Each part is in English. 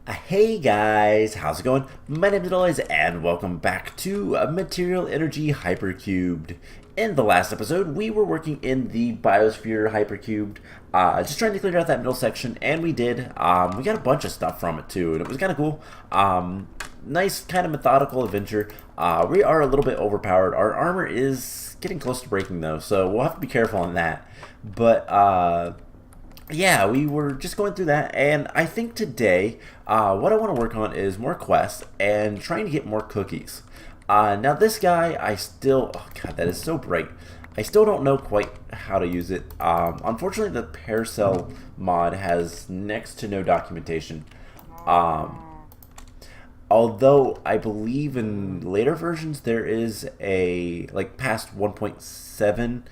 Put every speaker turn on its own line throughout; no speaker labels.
Hey guys, how's it going? My name is Elias and welcome back to Material Energy Hypercubed. In the last episode, we were working in the Biosphere Hypercubed, just trying to clear out that middle section, and we did. We got a bunch of stuff from it too, and it was kind of cool. Nice kind of methodical adventure. We are a little bit overpowered. Our armor is getting close to breaking though, so we'll have to be careful on that. But yeah, we were just going through that, and I think today, what I want to work on is more quests and trying to get more cookies. Now this guy, oh god, that is so bright. I still don't know quite how to use it. Unfortunately, the Paracel mod has next to no documentation. Although I believe in later versions there is like past 1.7,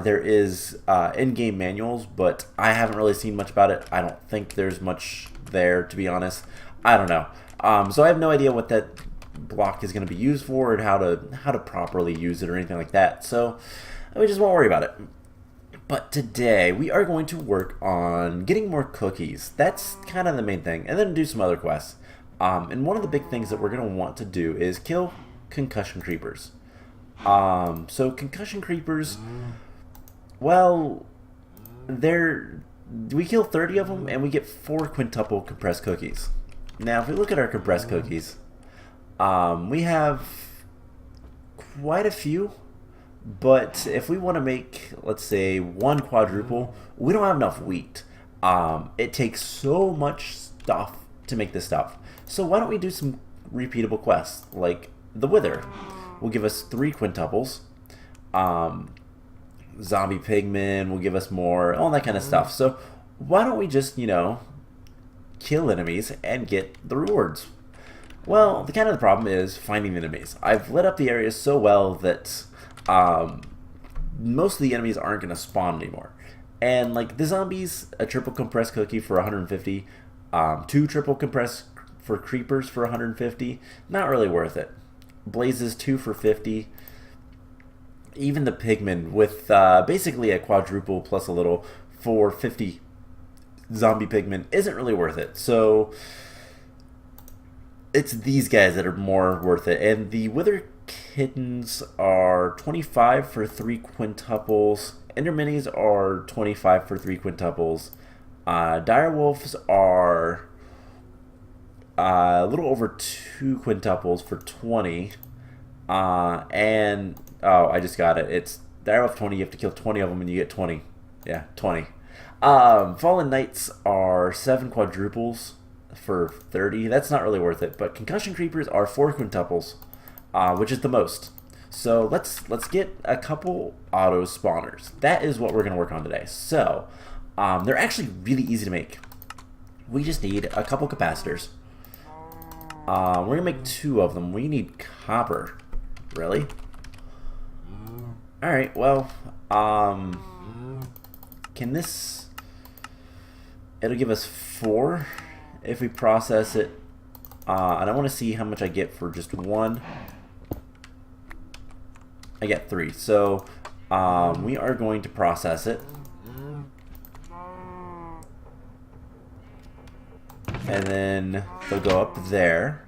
there is in-game manuals, but I haven't really seen much about it. I don't think there's much there, to be honest. I don't know. So I have no idea what that block is going to be used for and how to properly use it or anything like that. So we just won't worry about it. But today we are going to work on getting more cookies. That's kind of the main thing, and then do some other quests. And one of the big things that we're going to want to do is kill concussion creepers. So concussion creepers, well, we kill 30 of them and we get 4 quintuple compressed cookies. Now, if we look at our compressed cookies, we have quite a few, but if we want to make, let's say, 1 quadruple, we don't have enough wheat. It takes so much stuff to make this stuff. So why don't we do some repeatable quests, like the Wither will give us 3 quintuples. Zombie pigmen will give us more, all that kind of stuff. So why don't we just, kill enemies and get the rewards? Well, the problem is finding the enemies. I've lit up the area so well that most of the enemies aren't going to spawn anymore. And like the zombies, a triple compressed cookie for 150, 2 triple compressed for creepers for 150, not really worth it. Blazes 2 for 50. Even the pigmen with basically a quadruple plus a little for 50 zombie pigmen isn't really worth it. So it's these guys that are more worth it. And the Wither kittens are 25 for 3 quintuples. Ender minis are 25 for 3 quintuples. Dire wolves are a little over 2 quintuples for 20. And oh, I just got it. It's Dire Wolf 20. You have to kill 20 of them and you get 20. Yeah, 20. Fallen Knights are 7 quadruples for 30. That's not really worth it. But Concussion Creepers are 4 quintuples, which is the most. So let's get a couple auto spawners. That is what we're going to work on today. So they're actually really easy to make. We just need a couple capacitors. We're going to make 2 of them. We need copper. Really? Alright, well, can this, it'll give us 4 if we process it, and I want to see how much I get for just 1. I get 3, so we are going to process it, and then they'll go up there.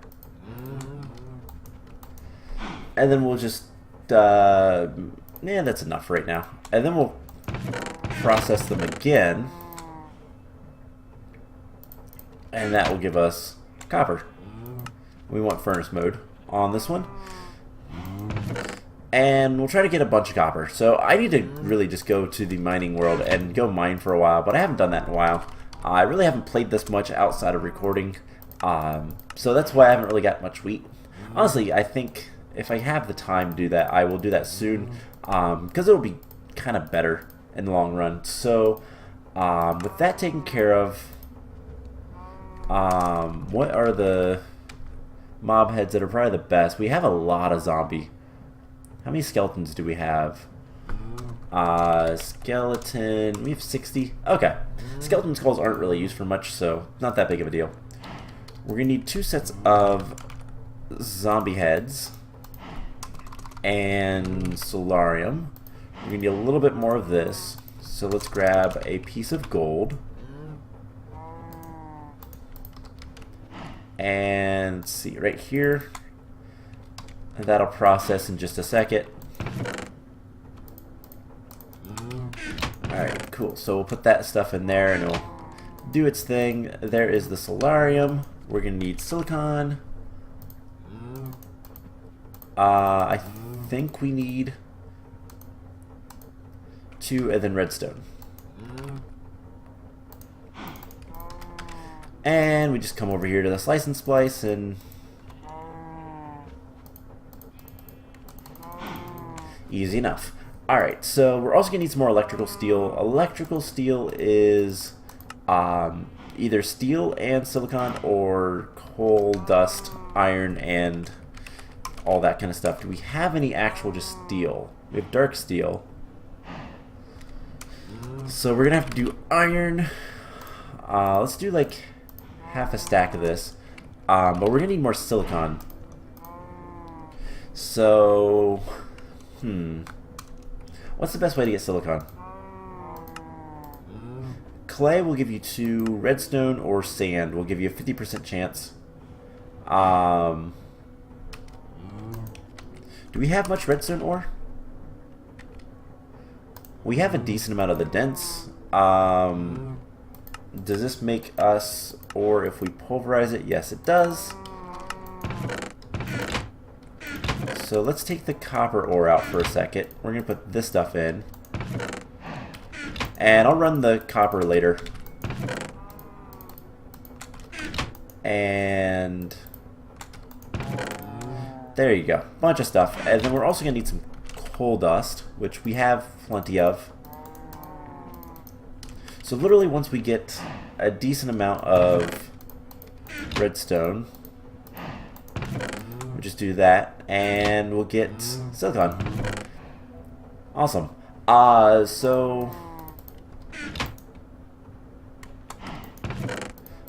And then we'll just, yeah, that's enough right now. And then we'll process them again. And that will give us copper. We want furnace mode on this one. And we'll try to get a bunch of copper. So I need to really just go to the mining world and go mine for a while. But I haven't done that in a while. I really haven't played this much outside of recording. So that's why I haven't really got much wheat. Honestly, I think if I have the time to do that, I will do that soon, because it'll be kind of better in the long run. So with that taken care of, what are the mob heads that are probably the best? We have a lot of zombie. How many skeletons do we have? Skeleton, we have 60. Okay, skeleton skulls aren't really used for much, so not that big of a deal. We're gonna need 2 sets of zombie heads and solarium. We're gonna need a little bit more of this, so let's grab a piece of gold And let's see, right here. That'll process in just a second. Alright, cool. So we'll put that stuff in there and it'll do its thing. There is the solarium. We're going to need silicon. I think we need 2 and then redstone. And we just come over here to the slice and splice and easy enough. Alright, so we're also going to need some more electrical steel. Electrical steel is either steel and silicon or coal, dust, iron, and all that kind of stuff. Do we have any actual just steel? We have dark steel. So we're going to have to do iron. Let's do like half a stack of this. But we're going to need more silicon. So, what's the best way to get silicon? Clay will give you 2, redstone or sand will give you a 50% chance. Do we have much redstone ore? We have a decent amount of the dense. Does this make us, or if we pulverize it? Yes, it does. So let's take the copper ore out for a second. We're going to put this stuff in. And I'll run the copper later. And there you go. Bunch of stuff. And then we're also going to need some coal dust, which we have plenty of. So literally once we get a decent amount of redstone, we'll just do that and we'll get silicon. Awesome. So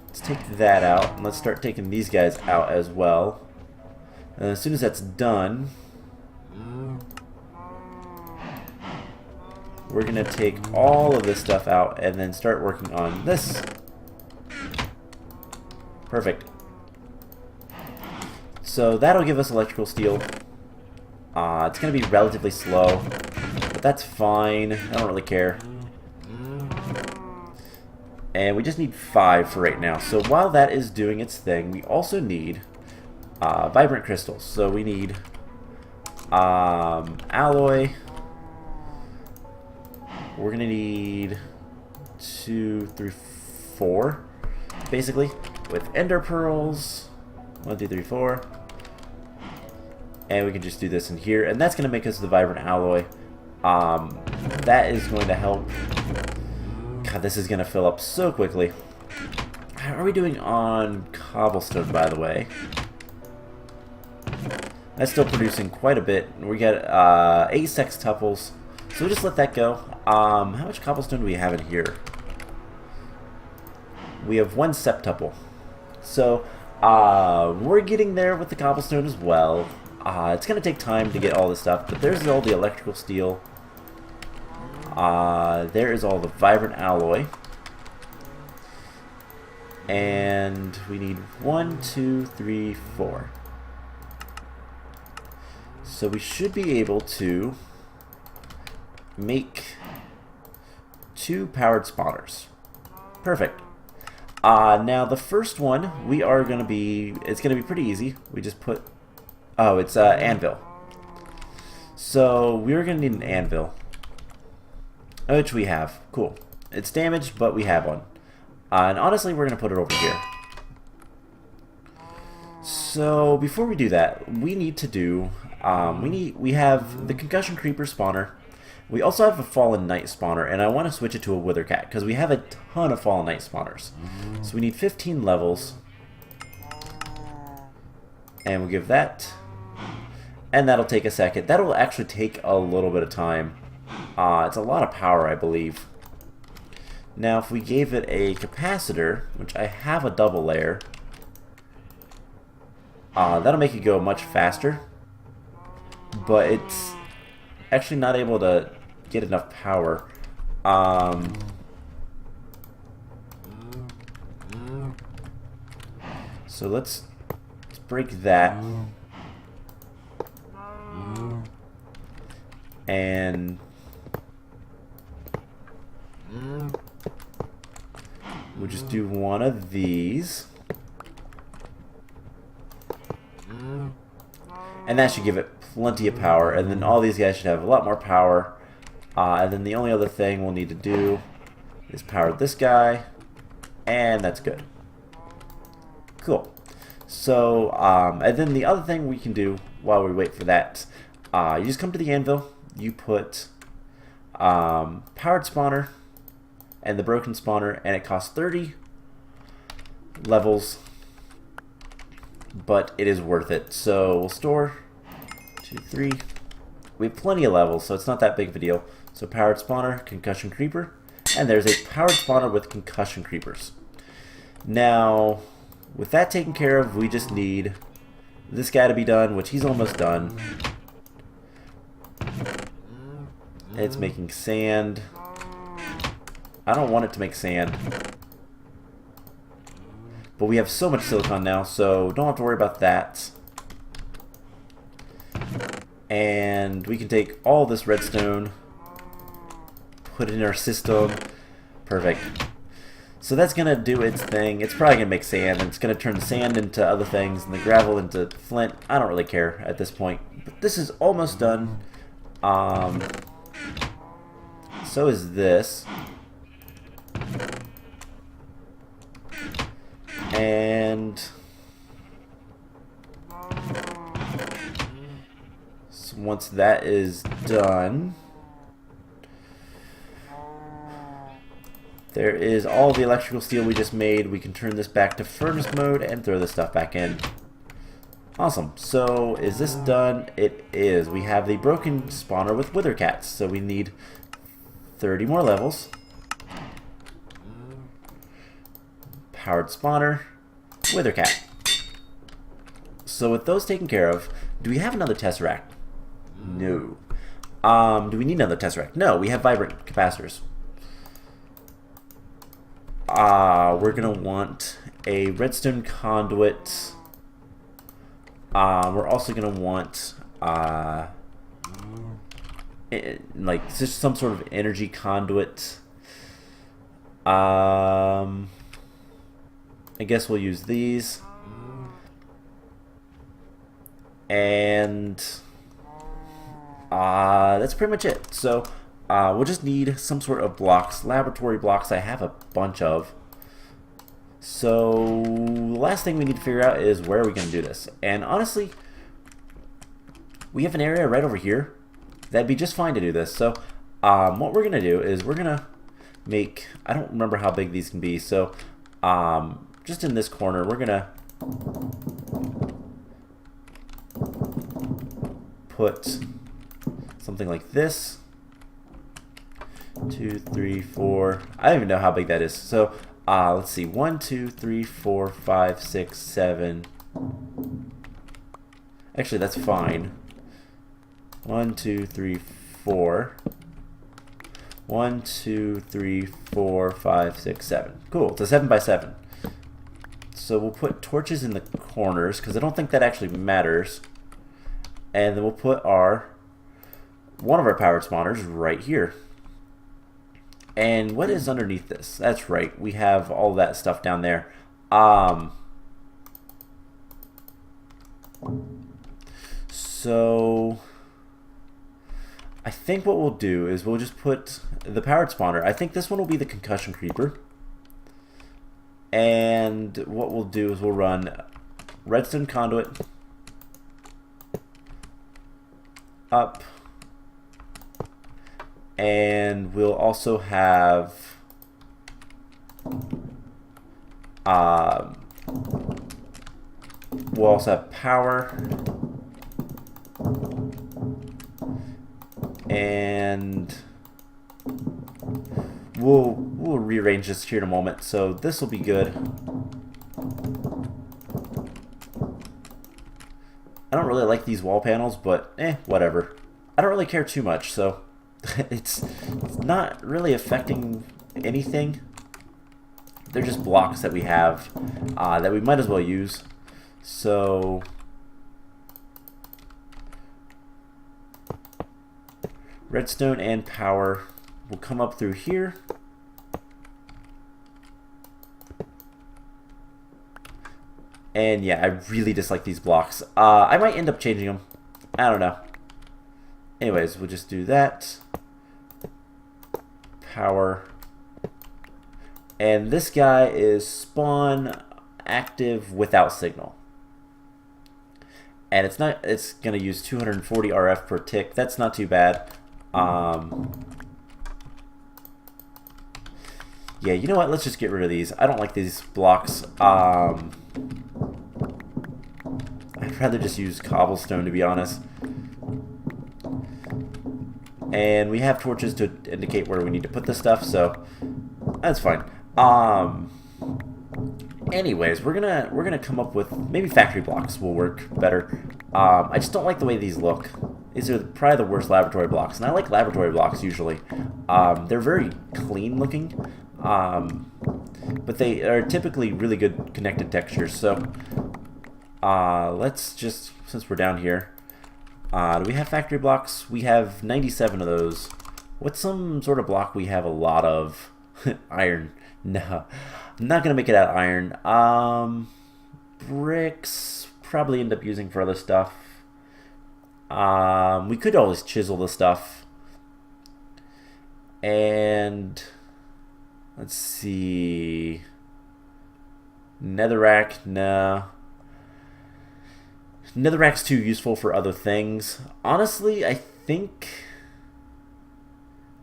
let's take that out and let's start taking these guys out as well. And as soon as that's done, we're going to take all of this stuff out and then start working on this. Perfect. So that'll give us electrical steel. It's going to be relatively slow, but that's fine. I don't really care. And we just need 5 for right now. So while that is doing its thing, we also need vibrant crystals. So we need alloy. We're going to need 2, 3, 4, basically, with ender pearls. 1, 2, 3, 4. And we can just do this in here. And that's going to make us the vibrant alloy. That is going to help. God, this is going to fill up so quickly. How are we doing on cobblestone, by the way? That's still producing quite a bit. We got 8 sextuples. So we'll just let that go. How much cobblestone do we have in here? We have 1 septuple. So we're getting there with the cobblestone as well. It's going to take time to get all this stuff, but there's all the electrical steel. There is all the vibrant alloy. And we need 1, 2, 3, 4. So we should be able to make 2 powered spawners. Perfect. Now the first one we are going to be, it's going to be pretty easy. We just put, oh, it's anvil. So we're going to need an anvil, which we have. Cool. It's damaged, but we have one. And honestly, we're going to put it over here. So before we do that, we need to do, we have the concussion creeper spawner. We also have a fallen knight spawner, and I want to switch it to a wither cat because we have a ton of fallen knight spawners. So we need 15 levels, and we'll give that, and that'll take a second. That'll actually take a little bit of time. It's a lot of power, I believe. Now, if we gave it a capacitor, which I have a double layer, that'll make it go much faster, but it's actually not able to get enough power. So let's break that. And we'll just do one of these. And that should give it plenty of power. And then all these guys should have a lot more power. And then the only other thing we'll need to do is power this guy. And that's good. Cool. So, and then the other thing we can do while we wait for that, you just come to the anvil. You put powered spawner and the broken spawner, and it costs 30 levels, but it is worth it. So we'll store 2, 3. We have plenty of levels, so it's not that big of a deal. So powered spawner, concussion creeper, and there's a powered spawner with concussion creepers. Now, with that taken care of, we just need this guy to be done, which he's almost done. It's making sand. I don't want it to make sand. But we have so much silicon now, so don't have to worry about that. And we can take all this redstone, put it in our system. Perfect. So that's going to do its thing. It's probably going to make sand, and it's going to turn the sand into other things, and the gravel into flint. I don't really care at this point. But this is almost done. So is this. And so once that is done, there is all the electrical steel we just made. We can turn this back to furnace mode and throw this stuff back in. Awesome. So is this done? It is. We have the broken spawner with wither cats. So we need 30 more levels. Powered spawner, wither cat. So with those taken care of, do we have another tesseract? No. Do we need another tesseract? No, we have vibrant capacitors. We're gonna want a redstone conduit. We're also gonna want like just some sort of energy conduit. I guess we'll use these. And that's pretty much it. So we'll just need some sort of blocks, laboratory blocks. I have a bunch of. So the last thing we need to figure out is where are we going to do this. And honestly, we have an area right over here. That'd be just fine to do this. So what we're going to do is we're going to make, I don't remember how big these can be. So just in this corner, we're going to put something like this. 2, 3, 4. I don't even know how big that is. So let's see. 1, 2, 3, 4, 5, 6, 7. Actually, that's fine. 1, 2, 3, 4. 1, 2, 3, 4, 5, 6, 7. Cool. It's a 7 by 7. So we'll put torches in the corners because I don't think that actually matters. And then we'll put one of our powered spawners right here. And what is underneath this? That's right. We have all that stuff down there. So I think what we'll do is we'll just put the powered spawner. I think this one will be the concussion creeper. And what we'll do is we'll run redstone conduit up. And we'll also have power, and we'll rearrange this here in a moment. So this will be good. I don't really like these wall panels, but whatever. I don't really care too much, so it's not really affecting anything. they're just blocks that we have that we might as well use. So redstone and power will come up through here. And yeah, I really dislike these blocks. I might end up changing them. I don't know. Anyways, we'll just do that. Power. And this guy is spawn active without signal. And it's gonna use 240 RF per tick. That's not too bad. Yeah, you know what? Let's just get rid of these. I don't like these blocks. I'd rather just use cobblestone, to be honest. And we have torches to indicate where we need to put this stuff, so that's fine. Anyways, we're gonna come up with maybe factory blocks will work better. I just don't like the way these look. These are probably the worst laboratory blocks, and I like laboratory blocks usually. They're very clean looking, but they are typically really good connected textures. So let's just, since we're down here, do we have factory blocks? We have 97 of those. What's some sort of block we have a lot of? Iron. No, I'm not gonna make it out of iron. Bricks probably end up using for other stuff. We could always chisel the stuff. And let's see. Netherrack, no. Netherrack's too useful for other things. Honestly, I think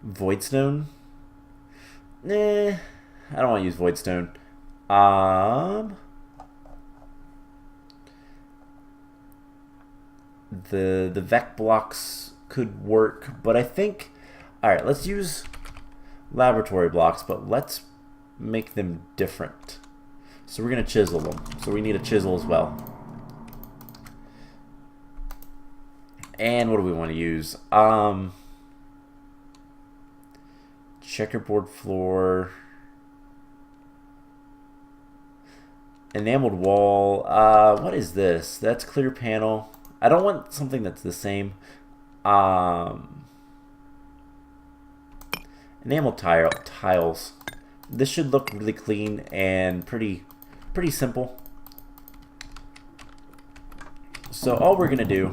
voidstone. Nah, I don't want to use voidstone. The Vec blocks could work, but I think, all right, let's use laboratory blocks, but let's make them different. So we're gonna chisel them. So we need a chisel as well. And what do we want to use? Checkerboard floor, enameled wall. What is this? That's clear panel. I don't want something that's the same. Enameled tiles. This should look really clean and pretty simple. So all we're gonna do.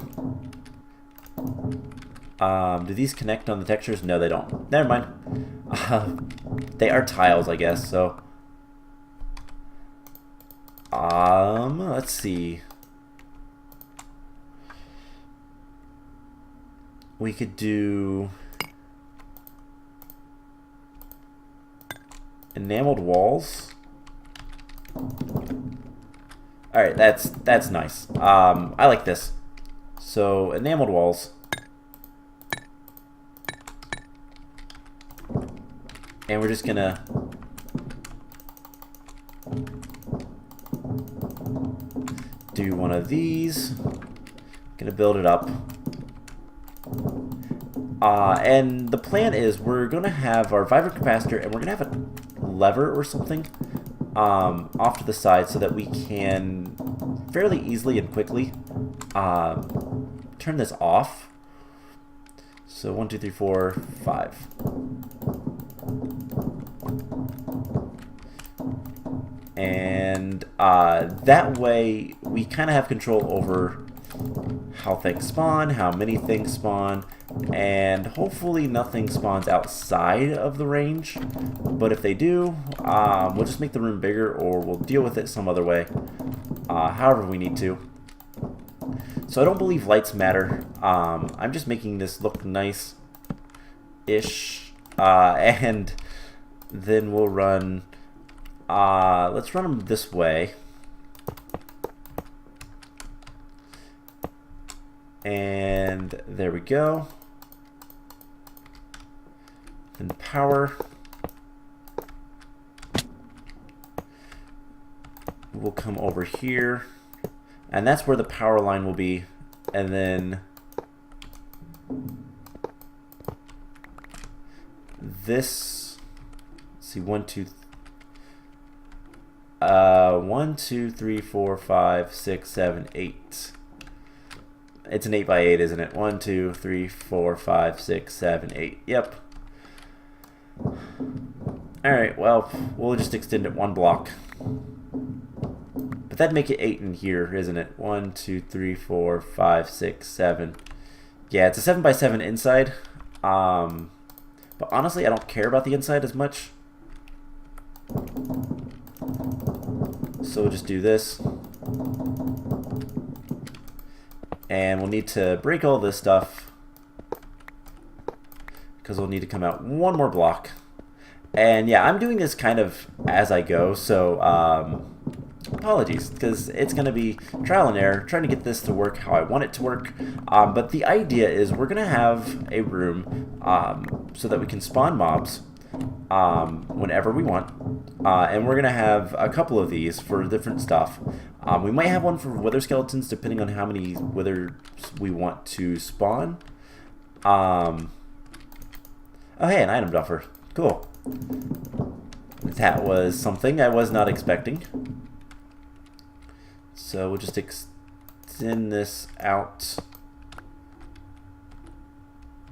Do these connect on the textures? No, they don't. Never mind. They are tiles, I guess. So, let's see. We could do enameled walls. All right, that's nice. I like this. So enameled walls. And we're just gonna do one of these. Gonna build it up. And the plan is we're gonna have our vibrant capacitor, and we're gonna have a lever or something off to the side so that we can fairly easily and quickly turn this off. So 1, 2, 3, 4, 5. And that way we kind of have control over how things spawn, how many things spawn, and hopefully nothing spawns outside of the range. But if they do, we'll just make the room bigger, or we'll deal with it some other way, however we need to. So I don't believe lights matter. I'm just making this look nice-ish, and then we'll run. Let's run them this way. And there we go. Then power. We'll come over here. And that's where the power line will be. And then this, let's see, 1, 2, 1, 2, 3, 4, 5, 6, 7, 8. It's an 8 by 8, isn't it? 1, 2, 3, 4, 5, 6, 7, 8. Yep. Alright, well, we'll just extend it 1 block. But that'd make it 8 in here, isn't it? 1, 2, 3, 4, 5, 6, 7. Yeah, it's a 7 by 7 inside. But honestly, I don't care about the inside as much. So we'll just do this. And we'll need to break all this stuff, because we'll need to come out 1 more block. And yeah, I'm doing this kind of as I go, so apologies, because it's going to be trial and error, trying to get this to work how I want it to work. But the idea is we're going to have a room so that we can spawn mobs whenever we want. And we're going to have a couple of these for different stuff. We might have one for wither skeletons, depending on how many withers we want to spawn. Oh, hey, an item buffer. Cool. That was something I was not expecting. So we'll just extend this out.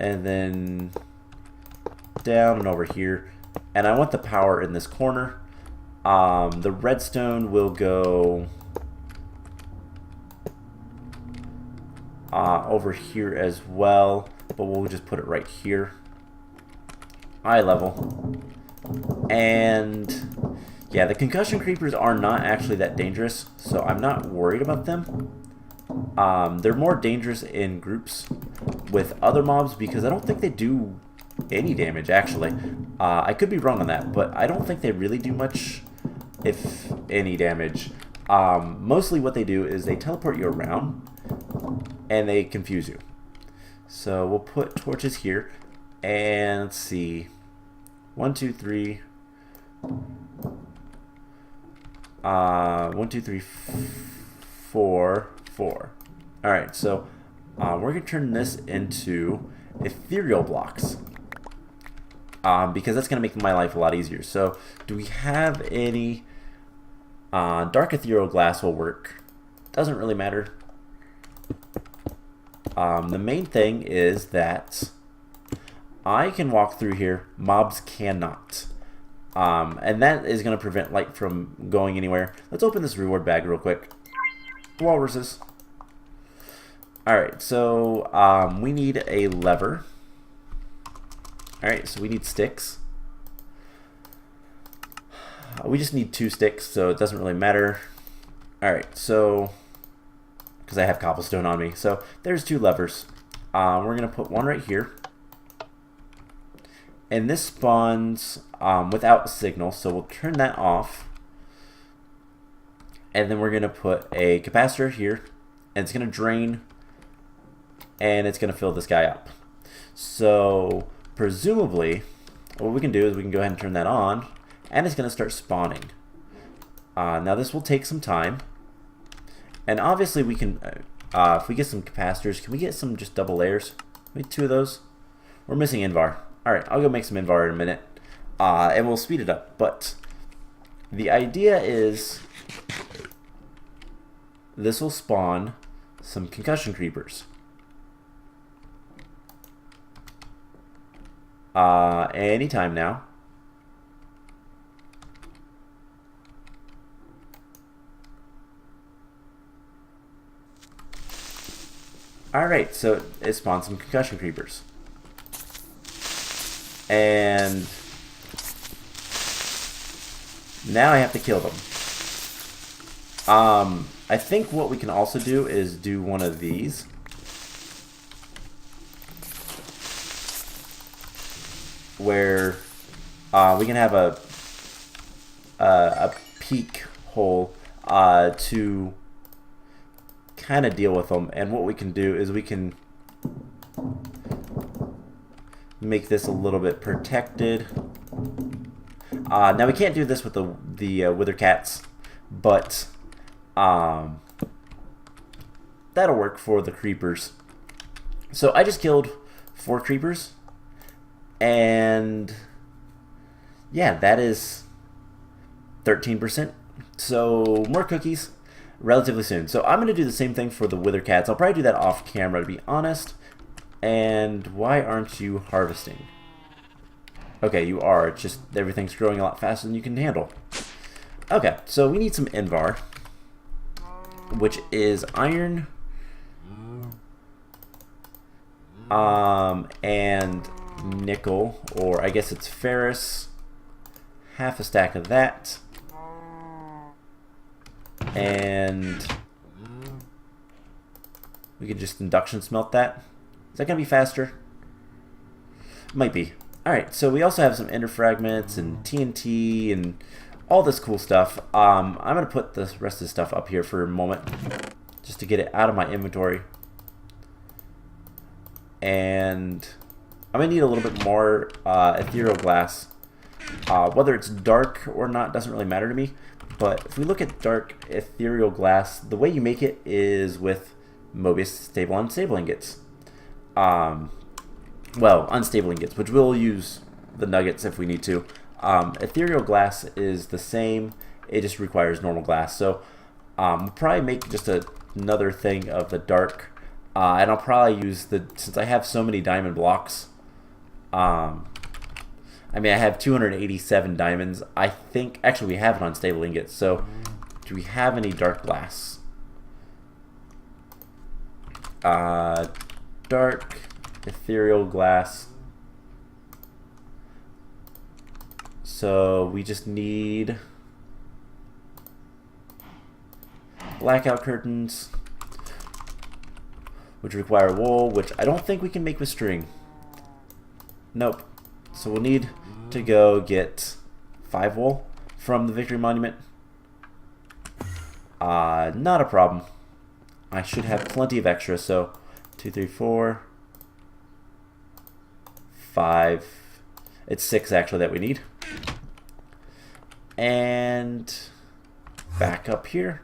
And then down and over here. And I want the power in this corner. The redstone will go over here as well, but we'll just put it right here. Eye level. And yeah, the concussion creepers are not actually that dangerous, so I'm not worried about them. They're more dangerous in groups with other mobs because I don't think they do any damage, actually. I could be wrong on that, but I don't think they really do much, if any, damage. Mostly what they do is they teleport you around and they confuse you. So we'll put torches here, and let's see, 1, 2, 3, 1, 2, 3, 4, 4. All right, so we're gonna turn this into ethereal blocks, because that's gonna make my life a lot easier. So do we have any? Dark ethereal glass will work. Doesn't really matter. The main thing is that I can walk through here, mobs cannot. And that is going to prevent light from going anywhere. Let's open this reward bag real quick. Walruses. Alright, so we need a lever. Alright, so we need sticks. We just need 2 sticks, so it doesn't really matter. Alright, so because I have cobblestone on me. So there's 2 levers. We're going to put one right here. And this spawns without signal, so we'll turn that off. And then we're going to put a capacitor here. And it's going to drain. And it's going to fill this guy up. So presumably, what we can do is we can go ahead and turn that on. And it's going to start spawning. Now this will take some time. And obviously we can, if we get some capacitors, can we get some just double layers? Maybe 2 of those? We're missing Invar. Alright, I'll go make some Invar in a minute. And we'll speed it up. But the idea is this will spawn some concussion creepers. Anytime now. Alright, so it spawned some concussion creepers. And now I have to kill them. I think what we can also do is do one of these. Where we can have a peek hole to kind of deal with them. And what we can do is we can make this a little bit protected. Now we can't do this with the wither cats, but that'll work for the creepers. So I just killed 4 creepers, and yeah, that is 13%. So more cookies relatively soon. So I'm going to do the same thing for the wither cats. I'll probably do that off camera, to be honest. And why aren't you harvesting? Okay, you are. It's just everything's growing a lot faster than you can handle. Okay, so we need some Invar, which is iron, and nickel, or I guess it's ferrous. Half a stack of that. And we could just induction smelt that. Is that going to be faster? Might be. Alright, so we also have some ender fragments and TNT and all this cool stuff. I'm going to put the rest of this stuff up here for a moment just to get it out of my inventory. And I'm going to need a little bit more ethereal glass. Whether it's dark or not doesn't really matter to me. But if we look at dark ethereal glass, the way you make it is with Mobius stable unstable ingots. Well, unstable ingots, which we'll use the nuggets if we need to. Ethereal glass is the same, it just requires normal glass. So we'll probably make just another thing of the dark, and I'll probably use since I have so many diamond blocks, I mean I have 287 diamonds. I think, actually we have an unstable ingot, so do we have any dark glass? Dark ethereal glass. So we just need blackout curtains, which require wool, which I don't think we can make with string. Nope. So we'll need to go get 5 wool from the Victory Monument. Not a problem. I should have plenty of extra, so 2, 3, 4, 5. It's 6 actually that we need. And back up here.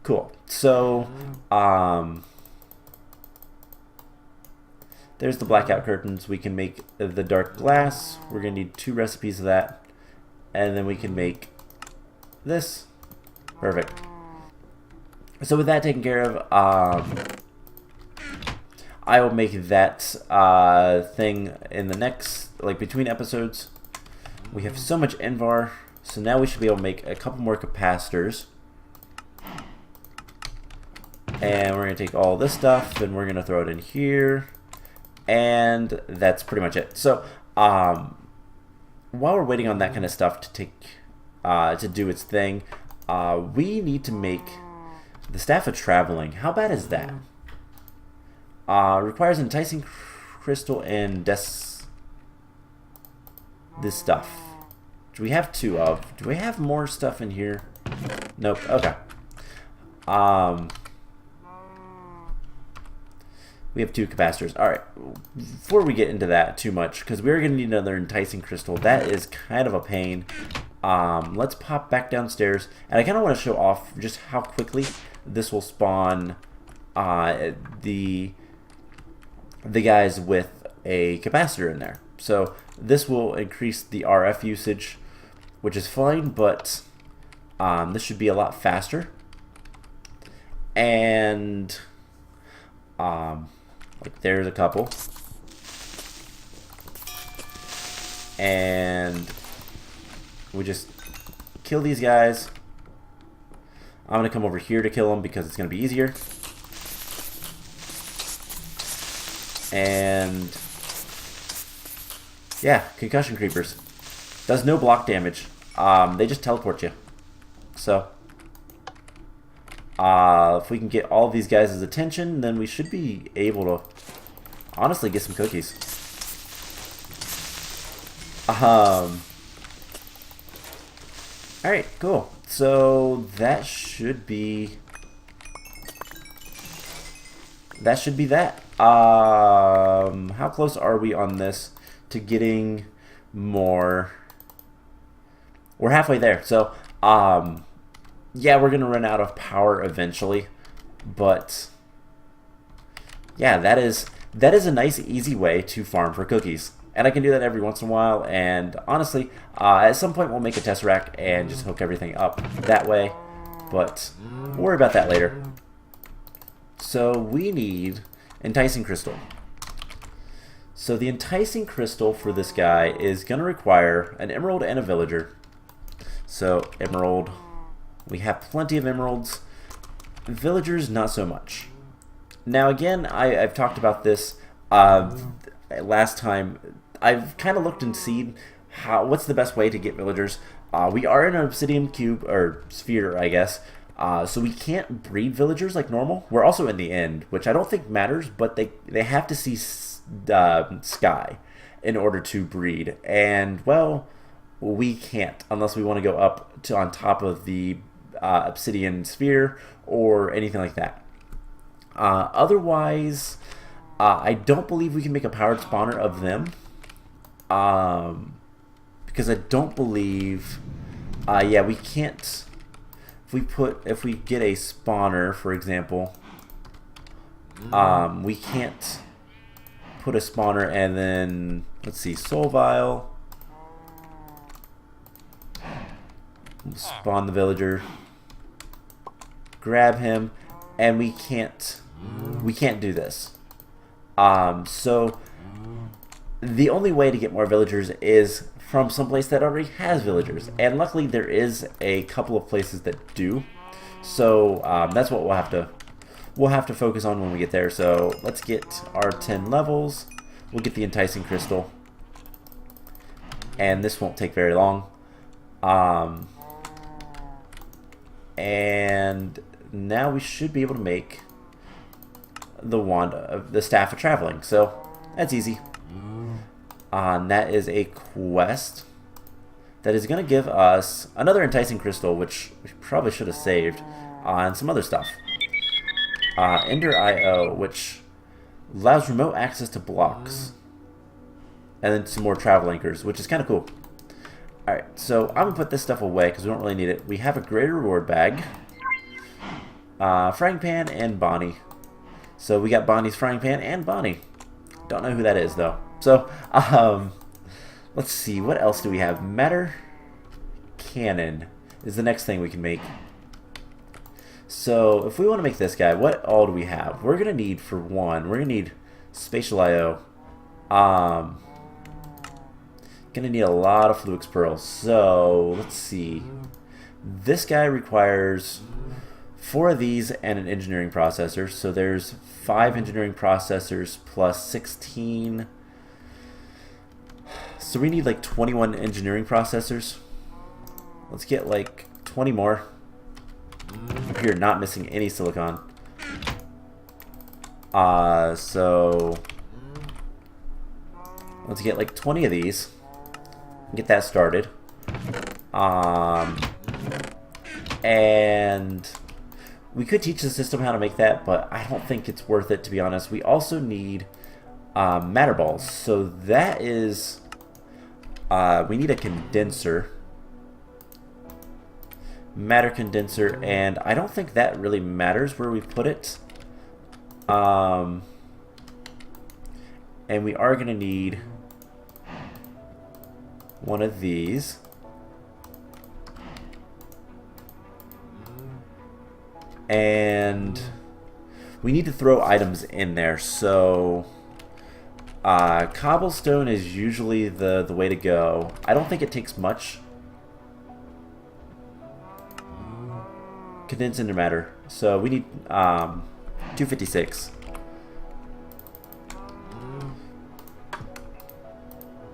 Cool. So there's the blackout curtains. We can make the dark glass. We're gonna need 2 recipes of that, and then we can make this. Perfect. So with that taken care of, I will make that thing in the next, like between episodes. We have so much Invar, so now we should be able to make a couple more capacitors. And we're going to take all this stuff and we're going to throw it in here. And that's pretty much it. So while we're waiting on that kind of stuff to take to do its thing, we need to make the Staff of Traveling. How bad is that? Requires enticing crystal and this stuff. Do we have 2 of? Do we have more stuff in here? Nope. Okay. We have 2 capacitors. Alright. Before we get into that too much, because we're going to need another enticing crystal. That is kind of a pain. Let's pop back downstairs. And I kind of want to show off just how quickly this will spawn the guys with a capacitor in there. So this will increase the RF usage, which is fine, but this should be a lot faster. And like there's a couple. And we just kill these guys. I'm going to come over here to kill them because it's going to be easier. And yeah, concussion creepers. Does no block damage. They just teleport you. So if we can get all of these guys' attention, then we should be able to honestly get some cookies. Alright, cool. So that should be that. How close are we on this to getting more? We're halfway there. So yeah, we're gonna run out of power eventually, but yeah, that is a nice easy way to farm for cookies. And I can do that every once in a while, and honestly, at some point we'll make a tesseract and just hook everything up that way, but we'll worry about that later. So we need Enticing Crystal. So the Enticing Crystal for this guy is going to require an emerald and a villager. So emerald, we have plenty of emeralds. Villagers, not so much. Now again, I've talked about this last time. I've kind of looked and seen what's the best way to get villagers. We are in an obsidian cube, or sphere, I guess, so we can't breed villagers like normal. We're also in the end, which I don't think matters, but they have to see sky in order to breed. And, well, we can't unless we want to go up to on top of the obsidian sphere or anything like that. Otherwise, I don't believe we can make a powered spawner of them. Because I don't believe, yeah, we can't. If we get a spawner, for example, we can't put a spawner and then, let's see, soul vial, spawn the villager, grab him, and we can't do this. So the only way to get more villagers is from someplace that already has villagers, and luckily there is a couple of places that do. So that's what we'll have to focus on when we get there. So let's get our 10 levels. We'll get the Enticing Crystal, and this won't take very long. And now we should be able to make the wand of the Staff of Traveling. So that's easy. And that is a quest that is going to give us another Enticing Crystal, which we probably should have saved, and some other stuff. Ender IO, which allows remote access to blocks, and then some more travel anchors, which is kind of cool. Alright, so I'm going to put this stuff away because we don't really need it. We have a greater reward bag, frying pan, and Bonnie. So we got Bonnie's frying pan and Bonnie. Don't know who that is though. So, let's see, what else do we have? Matter cannon is the next thing we can make. So, if we want to make this guy, what all do we have? We're going to need, for one, we're going to need Spatial IO. Going to need a lot of Fluix Pearls. So, let's see. This guy requires 4 of these and an engineering processor. So, there's 5 engineering processors plus 16. So we need like 21 engineering processors. Let's get like 20 more. You're not missing any silicon. So let's get like 20 of these. Get that started. And we could teach the system how to make that, but I don't think it's worth it, to be honest. We also need matter balls. So that is, we need a condenser. Matter condenser, and I don't think that really matters where we put it. And we are going to need one of these. And we need to throw items in there. So cobblestone is usually the way to go. I don't think it takes much. Condensed into matter. So we need 256.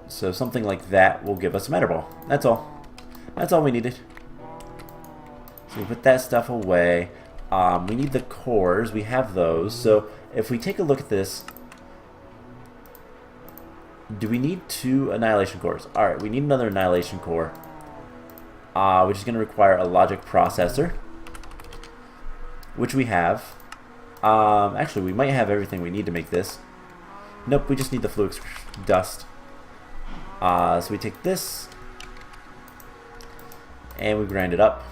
So something like that will give us a matter ball. That's all. That's all we needed. So we put that stuff away. We need the cores. We have those. So if we take a look at this, do we need 2 annihilation cores? Alright, we need another annihilation core, which is going to require a logic processor, which we have. Actually, we might have everything we need to make this. Nope, we just need the Fluix dust. So we take this and we grind it up.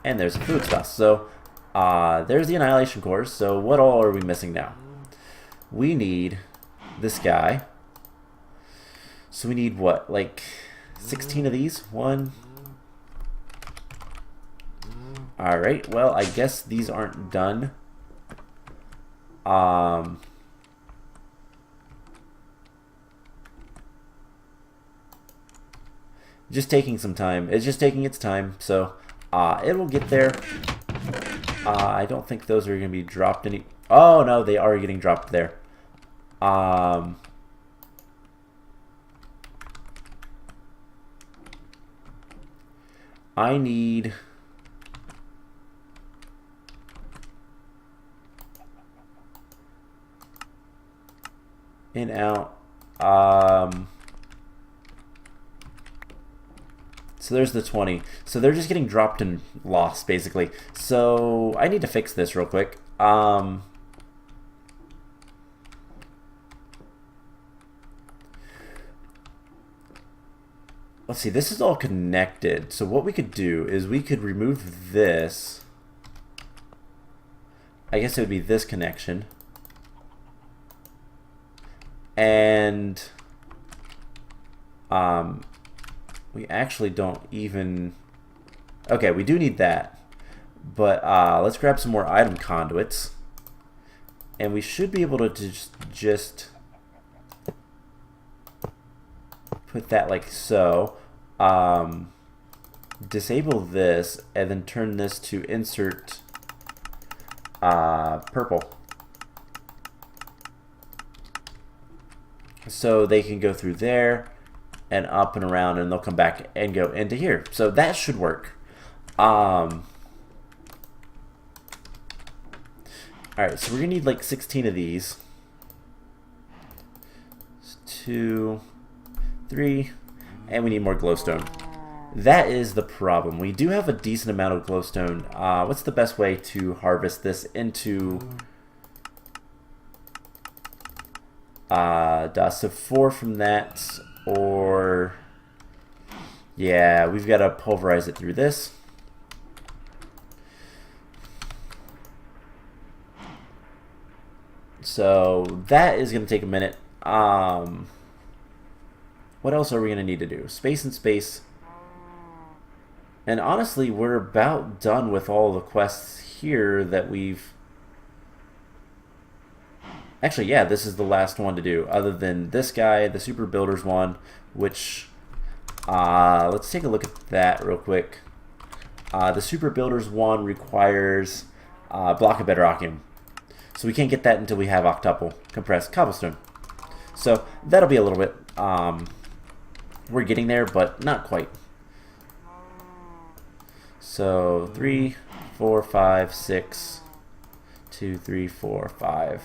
And there's a Fluix dust. So there's the annihilation cores. So what all are we missing now? We need this guy. So we need what, like 16 of these? One. Alright, well, I guess these aren't done. Just taking some time. It's just taking its time, so it will get there. I don't think those are going to be dropped any... Oh, no, they are getting dropped there. I need... in, out. So there's the 20. So they're just getting dropped and lost, basically. So I need to fix this real quick. Let's see, this is all connected. So what we could do is we could remove this. I guess it would be this connection. And we actually don't even... Okay, we do need that. But let's grab some more item conduits. And we should be able to just put that like so. Disable this and then turn this to insert purple. So they can go through there and up and around, and they'll come back and go into here. So that should work. Alright, so we're gonna need like 16 of these. 2, 3, and we need more glowstone. That is the problem. We do have a decent amount of glowstone. What's the best way to harvest this into dust? So 4 from that, or yeah, we've got to pulverize it through this. So that is going to take a minute. What else are we going to need to do? Space and space. And honestly, we're about done with all the quests here that we've... Actually, yeah, this is the last one to do, other than this guy, the Super Builders one, which... let's take a look at that real quick. The Super Builders one requires a block of bedrockium. So we can't get that until we have octuple compressed cobblestone. So that'll be a little bit... we're getting there, but not quite. So 3, 4, 5, 6, 2, 3, 4, 5.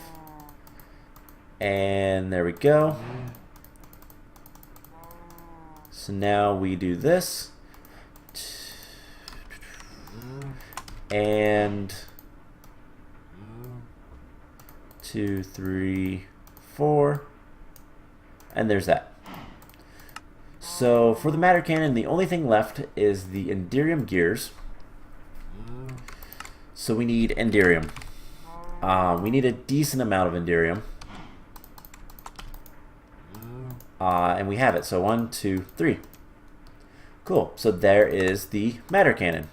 And there we go. So now we do this. And 2, 3, 4. And there's that. So for the matter cannon, the only thing left is the Enderium gears. So we need Enderium. We need a decent amount of Enderium. And we have it. So 1, 2, 3. Cool. So there is the matter cannon.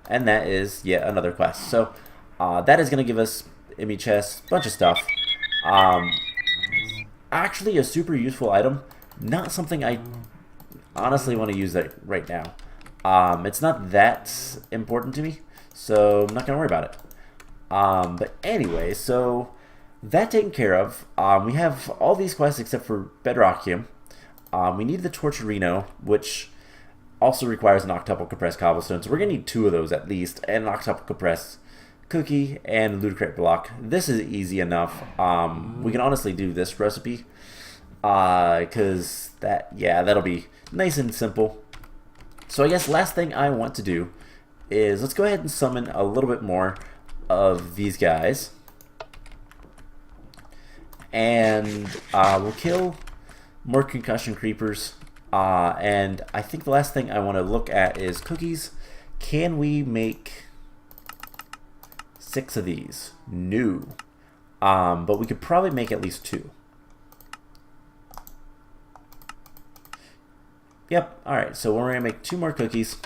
And that is yet another quest. So that is going to give us Emmy chests, bunch of stuff. Actually a super useful item. Not something I honestly want to use that right now. It's not that important to me, so I'm not going to worry about it. But anyway, so that taken care of. We have all these quests except for bedrockium. We need the Torturino, which also requires an octuple compressed cobblestone, so we're going to need 2 of those at least, and an octuple compressed cookie and ludicrate block. This is easy enough. We can honestly do this recipe, because that'll be nice and simple. So I guess last thing I want to do is let's go ahead and summon a little bit more of these guys, and we'll kill more concussion creepers. And I think the last thing I want to look at is cookies. Can we make 6 of these? No. But we could probably make at least 2. Yep, alright, so we're going to make 2 more cookies.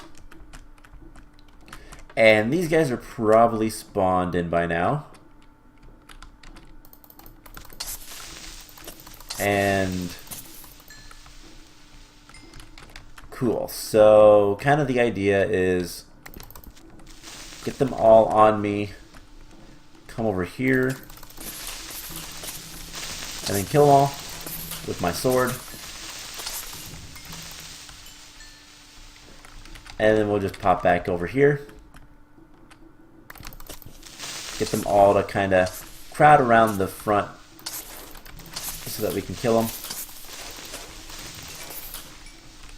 And these guys are probably spawned in by now. And cool. So kind of the idea is get them all on me, come over here, and then kill them all with my sword. And then we'll just pop back over here. Get them all to kind of crowd around the front so that we can kill them.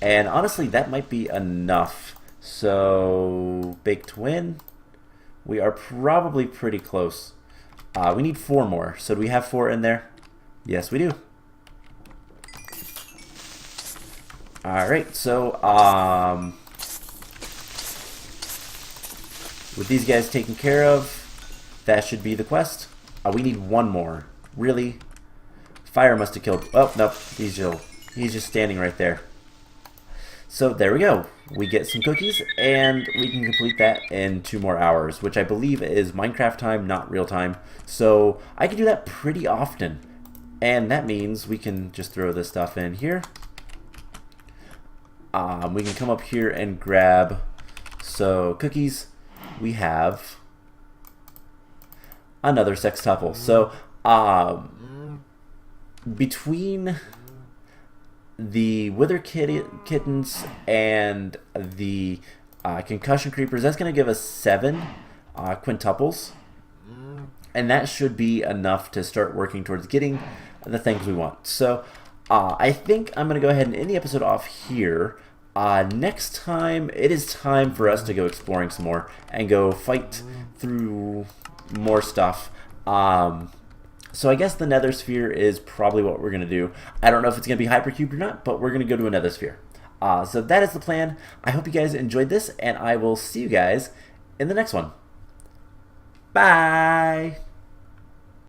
And honestly, that might be enough. So, bake to win. We are probably pretty close. We need 4 more. So do we have 4 in there? Yes, we do. Alright, so with these guys taken care of, that should be the quest. We need 1 more. Really? Fire must have killed... Oh, no. He's just standing right there. So there we go. We get some cookies, and we can complete that in 2 more hours, which I believe is Minecraft time, not real time. So I can do that pretty often. And that means we can just throw this stuff in here. We can come up here and grab... So cookies, we have another sextuple. So between the wither kittens and the concussion creepers, that's going to give us 7 quintuples, and that should be enough to start working towards getting the things we want. So I think I'm going to go ahead and end the episode off here. Next time, it is time for us to go exploring some more and go fight through more stuff. So I guess the nether sphere is probably what we're going to do. I don't know if it's going to be hypercubed or not, but we're going to go to a nether sphere. So that is the plan. I hope you guys enjoyed this, and I will see you guys in the next one. Bye!